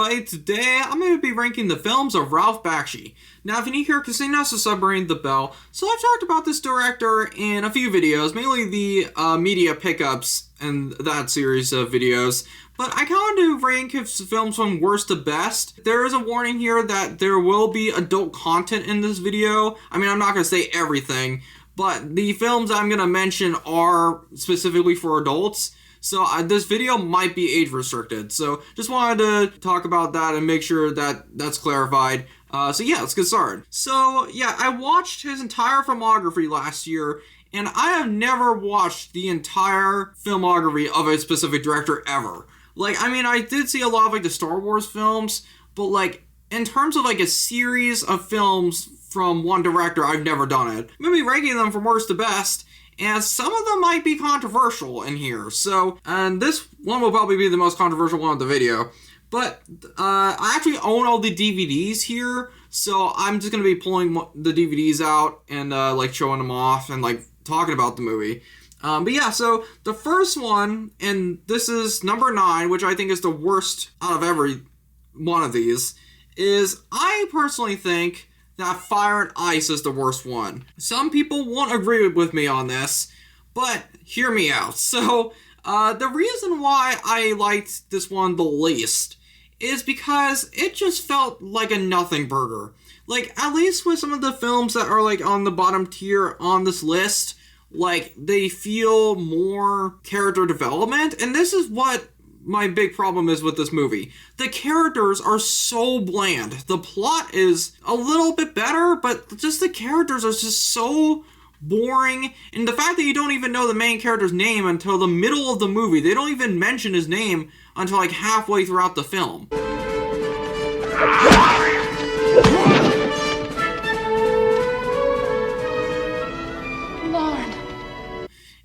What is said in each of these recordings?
everybody. Today I'm going to be ranking the films of Ralph Bakshi. Now if you're new here, consider submarine the bell. So I've talked about this director in a few videos, mainly the media pickups and that series of videos. But I kind of do rank his films from worst to best. There is a warning here that there will be adult content in this video. I mean, I'm not going to say everything, but the films I'm going to mention are specifically for adults. So this video might be age restricted. So just wanted to talk about that and make sure that that's clarified. So yeah, let's get started. So yeah, I watched his entire filmography last year, and I have never watched the entire filmography of a specific director ever. Like, I mean, I did see a lot of like the Star Wars films, but like in terms of like a series of films from one director, I've never done it. I'm gonna be ranking them from worst to best. And some of them might be controversial in here. So, and this one will probably be the most controversial one of the video. But I actually own all the DVDs here. So I'm just going to be pulling the DVDs out and like showing them off and like talking about the movie. But yeah, so the first one, and this is number 9, which I think is the worst out of every one of these, is I personally think that Fire and Ice is the worst one. Some people won't agree with me on this, but hear me out. So, the reason why I liked this one the least is because it just felt like a nothing burger. Like, at least with some of the films that are, like, on the bottom tier on this list, like, they feel more character development, and this is what my big problem is with this movie. The characters are so bland. The plot is a little bit better, but just the characters are just so boring. And the fact that you don't even know the main character's name until the middle of the movie. They don't even mention his name until like halfway throughout the film.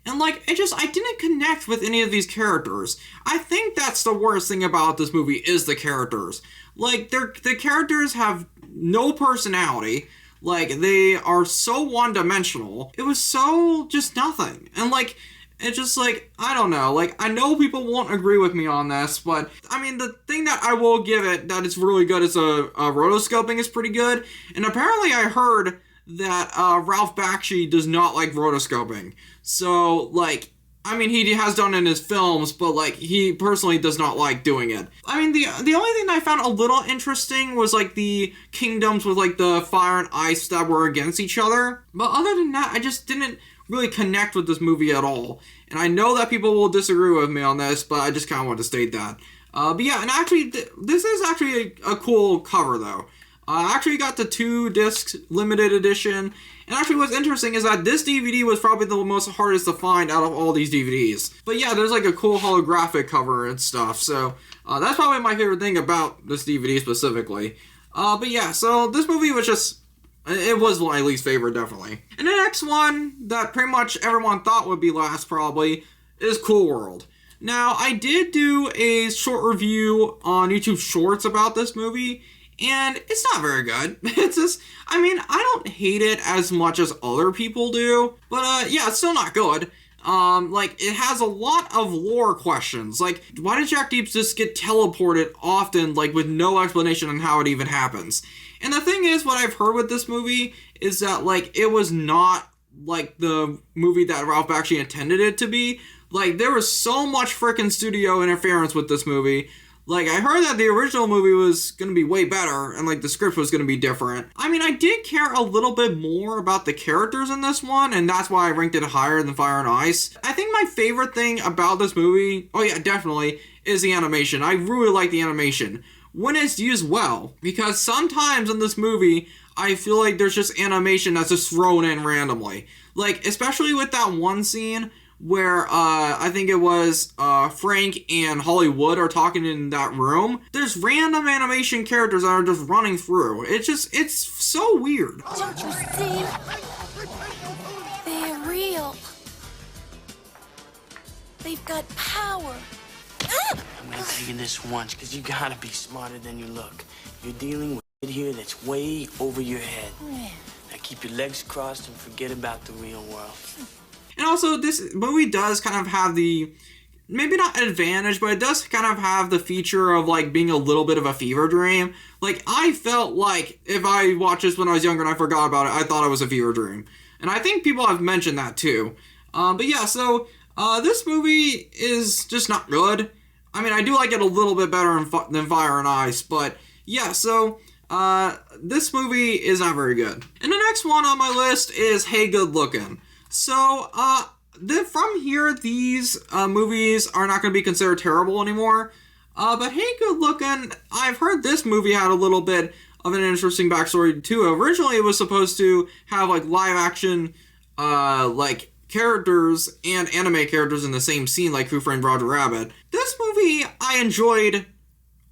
And like, I didn't connect with any of these characters. I think that's the worst thing about this movie is the characters. Like, the characters have no personality. Like, they are so one-dimensional. It was so just nothing. And like, it's just like, I don't know. Like, I know people won't agree with me on this, but I mean, the thing that I will give it that is really good is rotoscoping is pretty good. And apparently I heard that Ralph Bakshi does not like rotoscoping. So, like, I mean, he has done it in his films, but, like, he personally does not like doing it. I mean, the only thing I found a little interesting was, like, the kingdoms with, like, the fire and ice that were against each other. But other than that, I just didn't really connect with this movie at all. And I know that people will disagree with me on this, but I just kind of want to state that. But yeah, and actually, this is actually a cool cover, though. I actually got the 2-disc limited edition, and actually what's interesting is that this DVD was probably the most hardest to find out of all these DVDs. But yeah, there's like a cool holographic cover and stuff, so that's probably my favorite thing about this DVD specifically. But yeah, so this movie was just, it was my least favorite, definitely. And the next one that pretty much everyone thought would be last probably is Cool World. Now, I did do a short review on YouTube Shorts about this movie, and it's not very good. It's just, I mean, I don't hate it as much as other people do, but yeah, it's still not good. Like, it has a lot of lore questions. Like, why did Jack Deeps just get teleported often, like, with no explanation on how it even happens? And the thing is, what I've heard with this movie is that, like, it was not, like, the movie that Ralph Bakshi intended it to be. Like, there was so much frickin' studio interference with this movie. Like, I heard that the original movie was going to be way better, and, like, the script was going to be different. I mean, I did care a little bit more about the characters in this one, and that's why I ranked it higher than Fire and Ice. I think my favorite thing about this movie, oh yeah, definitely, is the animation. I really like the animation when it's used well, because sometimes in this movie, I feel like there's just animation that's just thrown in randomly. Like, especially with that one scene where I think it was Frank and Hollywood are talking in that room. There's random animation characters that are just running through. It's so weird. Don't you see? They're real. They've got power. I'm gonna tell you this once, because you gotta be smarter than you look. You're dealing with shit here that's way over your head. Now keep your legs crossed and forget about the real world. And also, this movie does kind of have the maybe not advantage, but it does kind of have the feature of like being a little bit of a fever dream. Like, I felt like if I watched this when I was younger and I forgot about it, I thought it was a fever dream. And I think people have mentioned that too. But yeah, so this movie is just not good. I mean, I do like it a little bit better than Fire and Ice, but yeah, so this movie is not very good. And the next one on my list is Hey Good Lookin'. So, from here, these movies are not going to be considered terrible anymore. But Hey Good Lookin', I've heard this movie had a little bit of an interesting backstory too. Originally, it was supposed to have like live action, like characters and anime characters in the same scene, like Who Framed Roger Rabbit. This movie I enjoyed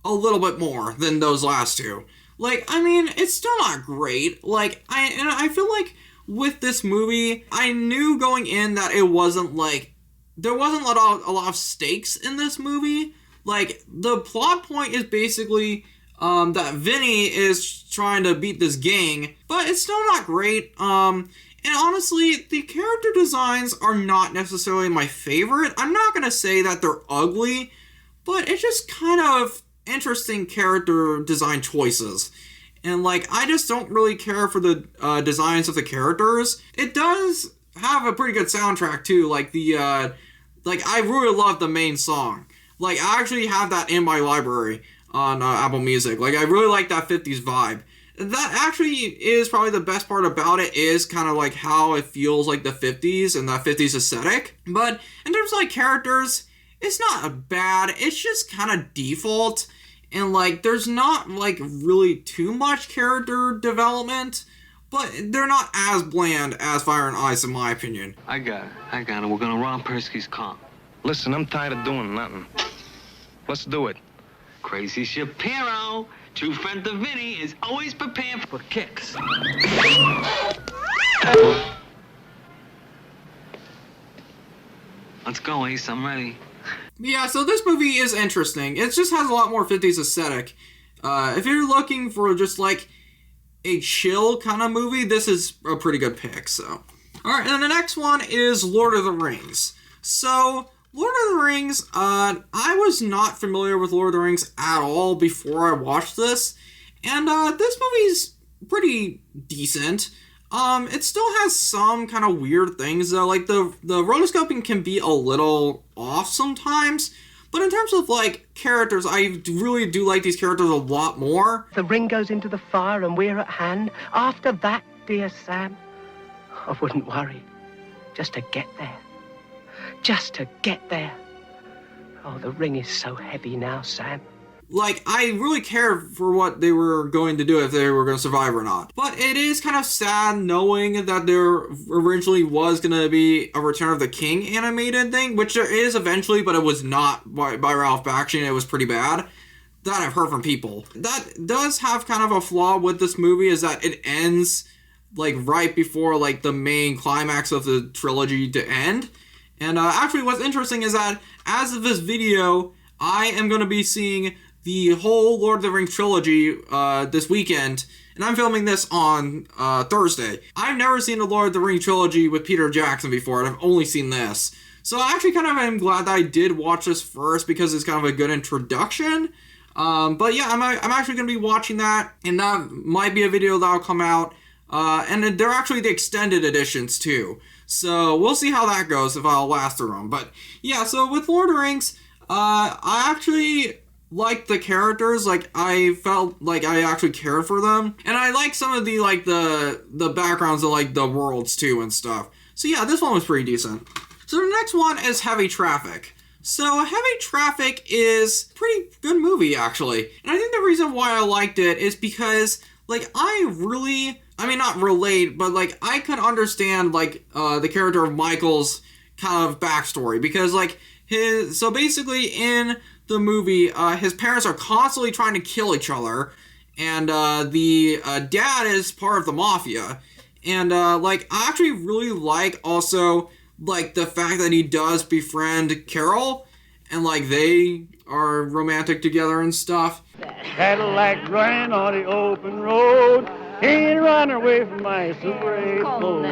a little bit more than those last two. Like, I mean, it's still not great. Like, I feel like with this movie, I knew going in that it wasn't like there wasn't a lot of stakes in this movie. Like, the plot point is basically that Vinny is trying to beat this gang, but it's still not great. And honestly, the character designs are not necessarily my favorite. I'm not gonna say that they're ugly, but it's just kind of interesting character design choices. And like, I just don't really care for the designs of the characters. It does have a pretty good soundtrack too. Like like I really love the main song. Like, I actually have that in my library on Apple Music. Like, I really like that 50s vibe. That actually is probably the best part about it, is kind of like how it feels like the 50s and that 50s aesthetic. But in terms of like characters, it's not bad. It's just kind of default. And like, there's not like really too much character development, but they're not as bland as Fire and Ice in my opinion. I got it. We're gonna rob Persky's car. Listen, I'm tired of doing nothing. Let's do it. Crazy Shapiro, true friend of Vinny, is always prepared for kicks. Let's go, Ace. I'm ready. Yeah, so this movie is interesting. It just has a lot more 50s aesthetic. If you're looking for just like a chill kind of movie, this is a pretty good pick. So, alright, and the next one is Lord of the Rings. So, Lord of the Rings, I was not familiar with Lord of the Rings at all before I watched this. And this movie's pretty decent. It still has some kind of weird things though. Like the rotoscoping can be a little off sometimes. But in terms of like characters, I really do like these characters a lot more. The ring goes into the fire and we're at hand. After that, dear Sam, I wouldn't worry. Just to get there. Just to get there. Oh, the ring is so heavy now, Sam. Like, I really cared for what they were going to do, if they were going to survive or not. But it is kind of sad knowing that there originally was going to be a Return of the King animated thing, which there is eventually, but it was not by Ralph Bakshi, and it was pretty bad. That I've heard from people. That does have kind of a flaw with this movie, is that it ends, like, right before, like, the main climax of the trilogy to end. And actually what's interesting is that as of this video, I am going to be seeing the whole Lord of the Rings trilogy this weekend, and I'm filming this on Thursday. I've never seen the Lord of the Rings trilogy with Peter Jackson before, and I've only seen this. So I actually kind of am glad that I did watch this first, because it's kind of a good introduction. But yeah, I'm actually going to be watching that, and that might be a video that'll come out. And they're actually the extended editions too. So we'll see how that goes, if I'll last through them. But yeah, so with Lord of the Rings, I actually liked the characters. Like, I felt like I actually cared for them. And I like some of the, like, the backgrounds of, like, the worlds too and stuff. So yeah, this one was pretty decent. So the next one is Heavy Traffic. So Heavy Traffic is a pretty good movie, actually. And I think the reason why I liked it is because, like, I mean, not relate, but, like, I could understand, like, the character of Michael's kind of backstory. Because, like, so basically in the movie, his parents are constantly trying to kill each other. And, the dad is part of the mafia. And, like, I actually really like also, like, the fact that he does befriend Carol. And, like, they are romantic together and stuff. Cadillac driving on the open road. Ain't running away from my Super 8 boat.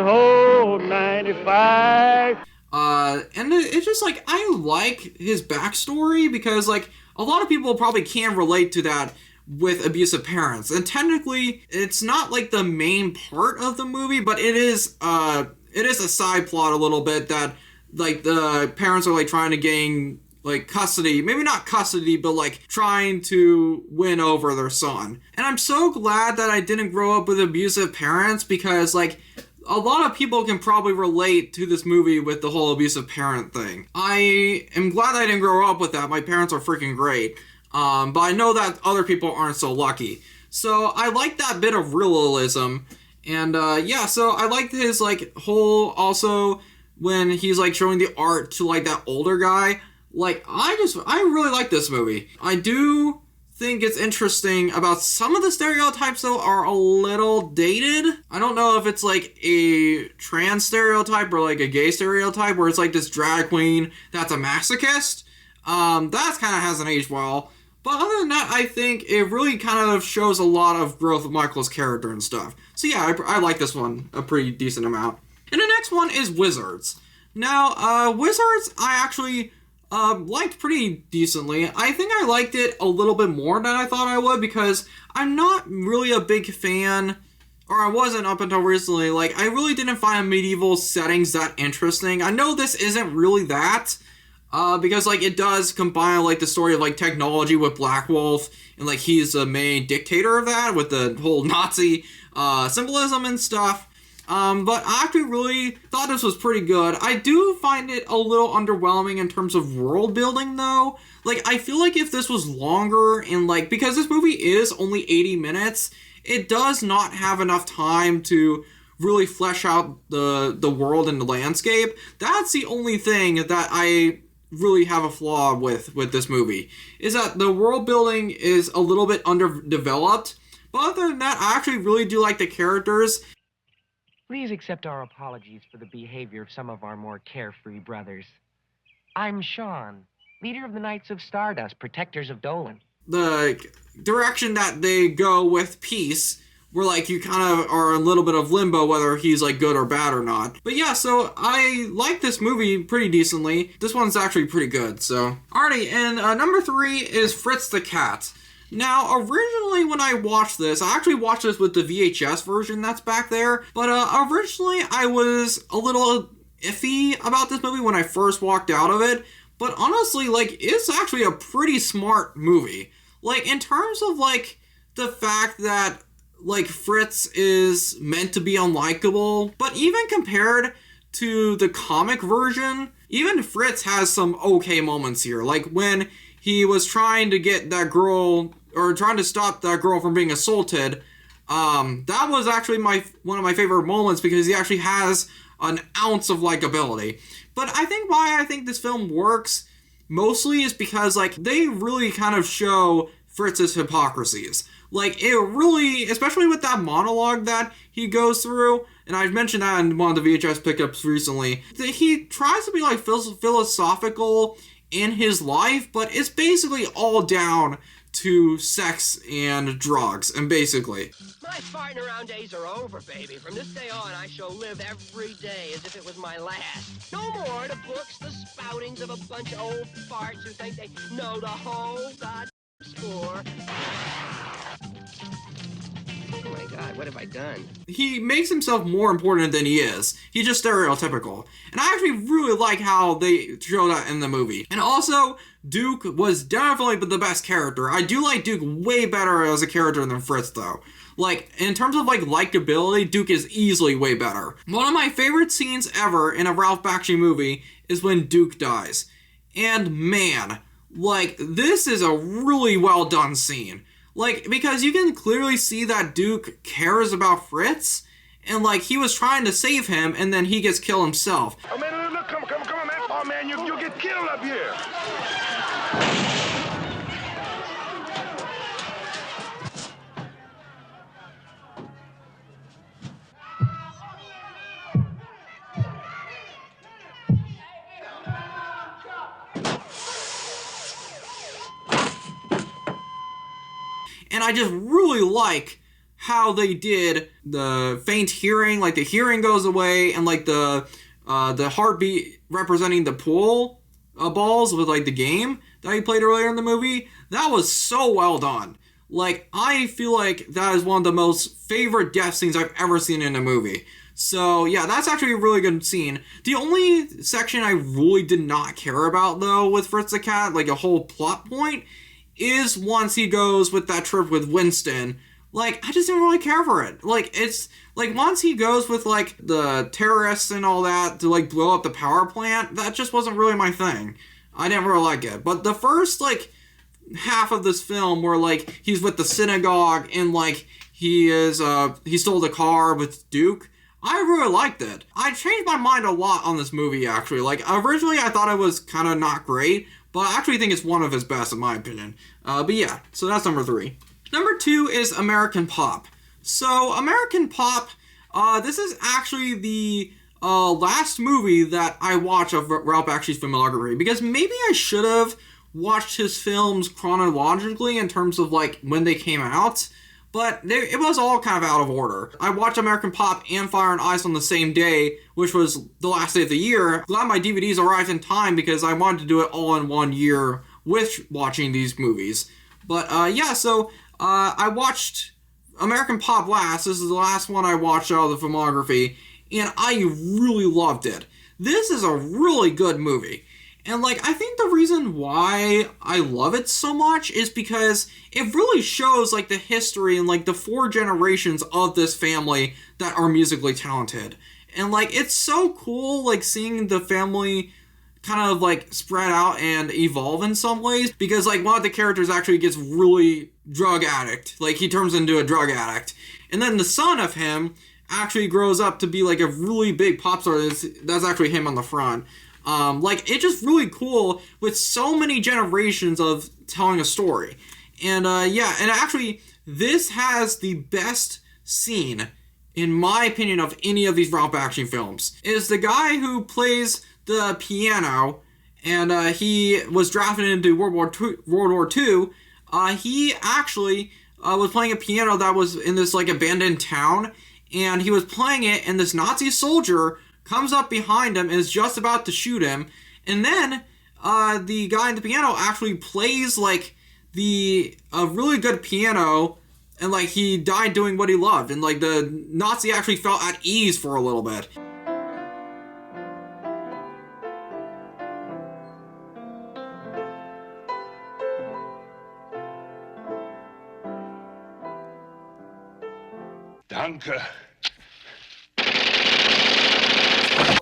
Oh, 95. And it's just like, I like his backstory because like a lot of people probably can relate to that with abusive parents. And technically, it's not like the main part of the movie, but it is a side plot a little bit that like the parents are like trying to gain like custody, maybe not custody, but like trying to win over their son. And I'm so glad that I didn't grow up with abusive parents because like a lot of people can probably relate to this movie with the whole abusive parent thing. I am glad I didn't grow up with that. My parents are freaking great. But I know that other people aren't so lucky. So I like that bit of realism. And yeah, so I liked his like whole also when he's like showing the art to like that older guy. Like I really like this movie. I do think it's interesting about some of the stereotypes though are a little dated. I don't know if it's like a trans stereotype or like a gay stereotype where it's like this drag queen that's a masochist. That kind of hasn't aged well. But other than that, I think it really kind of shows a lot of growth of Michael's character and stuff. So yeah, I like this one a pretty decent amount. And the next one is Wizards. Now, Wizards, I actually liked pretty decently. I think I liked it a little bit more than I thought I would because I'm not really a big fan, or I wasn't up until recently. Like, I really didn't find medieval settings that interesting. I know this isn't really that, because like it does combine like the story of like technology with Black Wolf, and like he's the main dictator of that with the whole Nazi symbolism and stuff. But I actually really thought this was pretty good. I do find it a little underwhelming in terms of world building though. Like I feel like if this was longer and like because this movie is only 80 minutes, it does not have enough time to really flesh out the world and the landscape. That's the only thing that I really have a flaw with this movie, is that the world building is a little bit underdeveloped. But other than that, I actually really do like the characters. Please accept our apologies for the behavior of some of our more carefree brothers. I'm Sean, leader of the Knights of Stardust, protectors of Dolan. The direction that they go with Peace, where like you kind of are in a little bit of limbo whether he's like good or bad or not. But yeah, so I like this movie pretty decently. This one's actually pretty good, so. Alrighty, and number 3 is Fritz the Cat. Now, originally when I watched this, I actually watched this with the VHS version that's back there, but originally I was a little iffy about this movie when I first walked out of it, but honestly, like, it's actually a pretty smart movie. Like, in terms of, like, the fact that, like, Fritz is meant to be unlikable, but even compared to the comic version, even Fritz has some okay moments here. Like, when he was trying to get that girl, or trying to stop that girl from being assaulted, that was actually one of my favorite moments because he actually has an ounce of likability. But I think why I think this film works mostly is because, like, they really kind of show Fritz's hypocrisies. Like, it really, especially with that monologue that he goes through, and I've mentioned that in one of the VHS pickups recently, he tries to be, like, philosophical in his life, but it's basically all down to sex and drugs, and basically. My farting around days are over, baby. From this day on, I shall live every day as if it was my last. No more the books, the spoutings of a bunch of old farts who think they know the whole goddamn score. Oh my God, what have I done? He makes himself more important than he is. He's just stereotypical. And I actually really like how they show that in the movie. And also, Duke was definitely the best character. I do like Duke way better as a character than Fritz, though. Like, in terms of, like, likability, Duke is easily way better. One of my favorite scenes ever in a Ralph Bakshi movie is when Duke dies. And man, like, this is a really well done scene. Like, because you can clearly see that Duke cares about Fritz, and, like, he was trying to save him, and then he gets killed himself. Oh, man, look, come on, man. Oh, man, you'll get killed up here. And I just really like how they did the faint hearing, like the hearing goes away, and like the the heartbeat representing the pool balls with like the game that he played earlier in the movie. That was so well done. Like, I feel like that is one of the most favorite death scenes I've ever seen in a movie. So, yeah, that's actually a really good scene. The only section I really did not care about, though, with Fritz the Cat, like a whole plot point, is once he goes with that trip with Winston. Like, I just didn't really care for it. Like, it's, like, once he goes with, like, the terrorists and all that to, like, blow up the power plant, that just wasn't really my thing. I didn't really like it. But the first, like, half of this film where, like, he's with the synagogue and, like, he stole the car with Duke, I really liked it. I changed my mind a lot on this movie, actually. Like, originally I thought it was kind of not great, but I actually think it's one of his best, in my opinion. But yeah, so that's number 3. Number 2 is American Pop. So, American Pop, this is actually the last movie that I watched of Ralph Bakshi's filmography, because maybe I should have watched his films chronologically in terms of, like, when they came out, but it was all kind of out of order. I watched American Pop and Fire and Ice on the same day, which was the last day of the year. Glad my DVDs arrived in time because I wanted to do it all in one year with watching these movies. But yeah, so I watched American Pop last. This is the last one I watched out of the filmography, and I really loved it. This is a really good movie. And, like, I think the reason why I love it so much is because it really shows, like, the history and, like, the 4 generations of this family that are musically talented. And, like, it's so cool, like, seeing the family kind of, like, spread out and evolve in some ways. Because, like, one of the characters actually gets really drug addict. Like, he turns into a drug addict. And then the son of him actually grows up to be, like, a really big pop star. That's actually him on the front. Like, it's just really cool with so many generations of telling a story. And, yeah, and actually, this has the best scene, in my opinion, of any of these Ralph Bakshi films. It is the guy who plays the piano, and, he was drafted into World War II. He actually, was playing a piano that was in this, like, abandoned town, and he was playing it, and this Nazi soldier comes up behind him and is just about to shoot him, and then the guy in the piano actually plays like a really good piano, and like he died doing what he loved, and like the Nazi actually felt at ease for a little bit. Danke.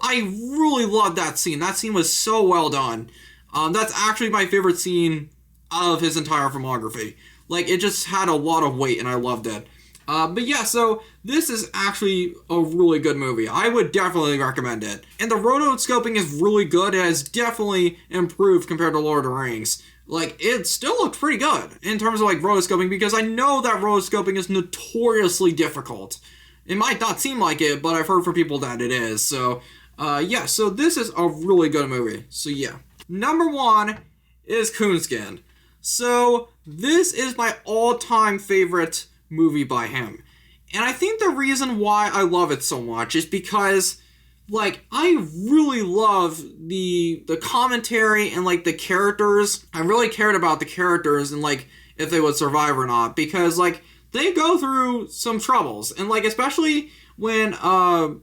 I really loved that scene. That scene was so well done. That's actually my favorite scene of his entire filmography. Like, it just had a lot of weight, and I loved it. But yeah, so this is actually a really good movie. I would definitely recommend it. And the rotoscoping is really good. It has definitely improved compared to Lord of the Rings. Like, it still looks pretty good in terms of, like, rotoscoping, because I know that rotoscoping is notoriously difficult. It might not seem like it, but I've heard from people that it is. So, yeah, so this is a really good movie. So, yeah. Number 1 is Coonskin. So, this is my all-time favorite movie by him. And I think the reason why I love it so much is because, like, I really love the commentary and, like, the characters. I really cared about the characters and, like, if they would survive or not. Because, like, they go through some troubles. And, like, especially when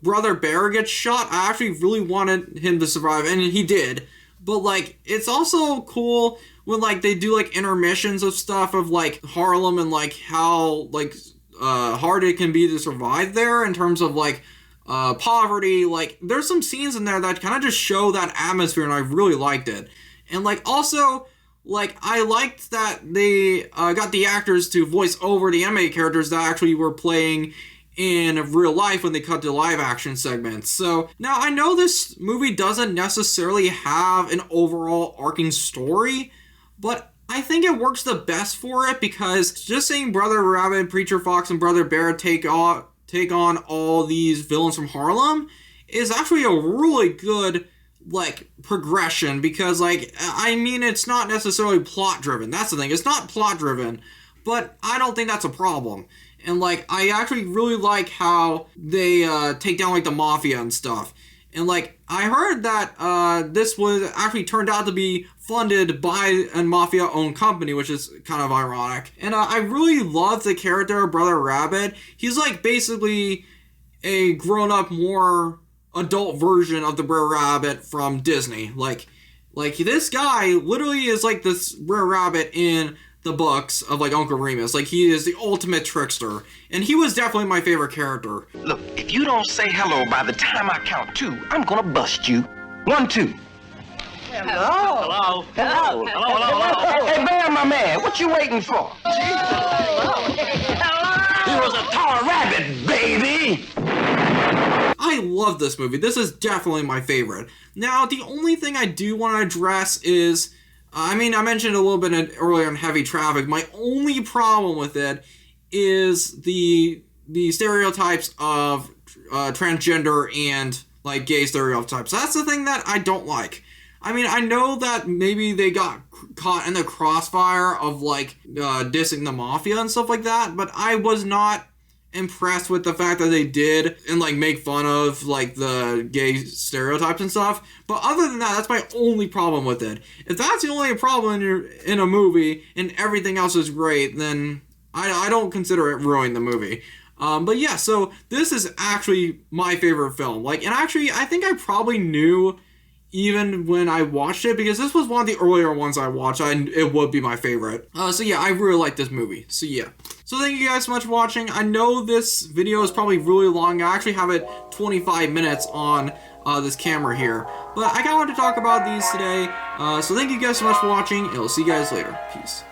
Brother Bear gets shot, I actually really wanted him to survive. And he did. But, like, it's also cool when, like, they do, like, intermissions of stuff of, like, Harlem and, like, how, like, hard it can be to survive there in terms of, like, poverty. Like, there's some scenes in there that kind of just show that atmosphere, and I really liked it. And, like, also, like, I liked that they got the actors to voice over the anime characters that actually were playing in real life when they cut to live action segments. So, now I know this movie doesn't necessarily have an overall arcing story, but I think it works the best for it, because just seeing Brother Rabbit, Preacher Fox, and Brother Bear take on all these villains from Harlem is actually a really good, like, progression, because, like, I mean, it's not necessarily plot driven. That's the thing. It's not plot driven, but I don't think that's a problem. And, like, I actually really like how they take down, like, the mafia and stuff. And like, I heard that this was actually turned out to be funded by a mafia-owned company, which is kind of ironic. And I really love the character of Brother Rabbit. He's like basically a grown-up, more adult version of the Brother Rabbit from Disney. Like this guy literally is like this Brother Rabbit in the books of like Uncle Remus. Like, he is the ultimate trickster, and he was definitely my favorite character. Look, if you don't say hello by the time I count 2, I'm gonna bust you. 1, 2. Hello. Hello. Hey, man, my man, what you waiting for? He was a tar rabbit, baby. I love this movie. This is definitely my favorite. Now, the only thing I do want to address is, I mean, I mentioned a little bit earlier on Heavy Traffic. My only problem with it is the stereotypes of transgender and like gay stereotypes. That's the thing that I don't like. I mean, I know that maybe they got caught in the crossfire of like dissing the mafia and stuff like that, but I was not impressed with the fact that they did and like make fun of like the gay stereotypes and stuff. But other than that, that's my only problem with it. If that's the only problem in a movie and everything else is great, then I don't consider it ruining the movie. But yeah, so this is actually my favorite film. Like, and actually, I think I probably knew even when I watched it, because this was one of the earlier ones I watched, it would be my favorite. So yeah, I really like this movie. So yeah. So thank you guys so much for watching. I know this video is probably really long. I actually have it 25 minutes on this camera here. But I kind of wanted to talk about these today. So thank you guys so much for watching, and I'll see you guys later. Peace.